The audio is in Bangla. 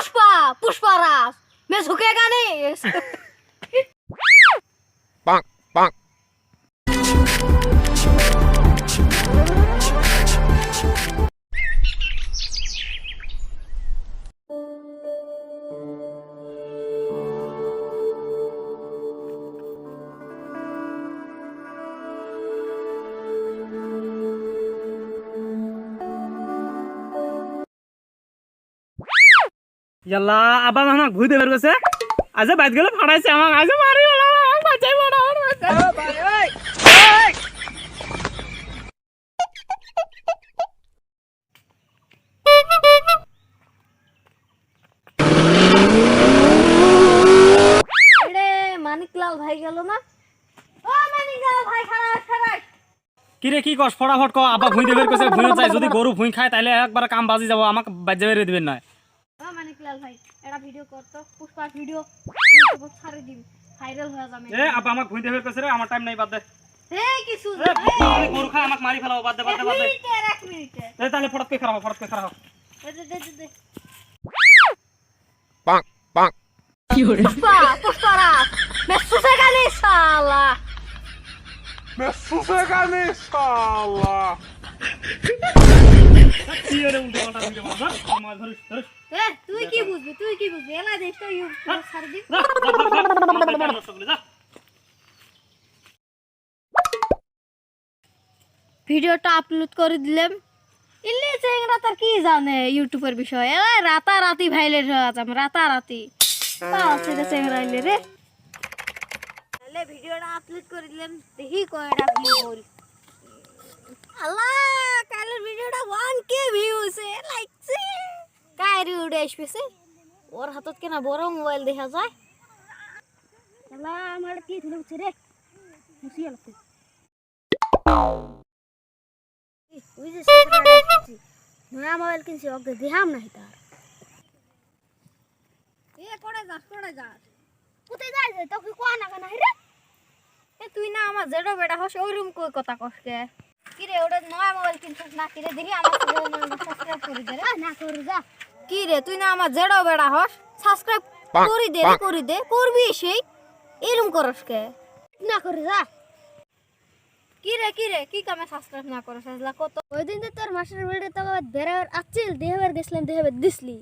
पुष्पा पुष्पा राज मैं झुकेगा नहीं bonk, bonk. ইয়াল্লা আবার আমাক ভুই দেবার গেছে আজ বাইত গেলে ফাড়াইছে আমাক আজ মারি বাঁচাই মানিকলাল ভাই গেল না ও মানিকলাল ভাই খারাপ কি রে কি কস ফটাফট ক আবা ভুই দেবার গেছে ভুই চাই যদি গরু ভুই খায় তাইলে একবার কাম বাজি যাব আমাক বাজে বেরে দিবেন না ও মানিকলাল ভাই এটা ভিডিও করতো পুষ্পার ভিডিও ইউটিউবে ছাড়ে দিন ভাইরাল হয়ে যাবে এ আবা আমাক ভুই দেবার গেছে রে আমার টাইম নাই বাদ দে এই কিছু আমি গরু খায় আমাক মারি ফেলাও বাদ দে এক মিনিটে এ তাহলে ফটক কে খারাপ দে Bonk, bonk. पुष्पा पुष्पा राज मैं सुसेगा नहीं साला Me sossega nisso, Allah. কি রে উল্টো পাল্টা ভিডিও বানাস মাল ধরিস এ তুই কি বুঝবি এলা দেখতো ইউটিউবে ছাড়ে দিন যা ভিডিওটা আপলোড করে দিলাম ইল্লে চেংরা তার কি জানে ইউটিউবের বিষয়ে এ রাতারাতি ভাইরাল হয়ে যাবে রাতারাতি পাঁচে চেংরা ইল্লে রে তাহলে ভিডিওটা আপলোড করে দিলাম দেখি কয়টা ভিউ হল আল্লাহ কালের ভিডিওটা 1k ভিউ হইছে লাইকছে কাইরি উড়ে আসছে ওর হাতত কেনা বড় মোবাইল দেখা যায় আল্লাহ আমার কি ধুলে উঠছে রে মুসি আলতে ওই যে নয়া মোবাইল কিনছি ওকে দেখাম নাই তার এ করে যাস কোথায় যাই তো কি কোয়া না কেন রে এ তুই না আমার জেডো বেটা হস ওই রুম কই কথা কসকে কি রে ওটা নয়া মোবাইল কিনছিস না কি রে দেখি আমার সাবস্ক্রাইব করে দে রে না করে যা কি রে তুই না আমার জেডো বেটা হস সাবস্ক্রাইব করে দে করবি সেই এরম করসকে না করে যা কি রে কি কামে সাবস্ক্রাইব না করছ কত ওই দিন তো তোর মাস্টার ভিডিও তো বেরার আছিল দেহবার গেছিলাম দেহবার দিছলি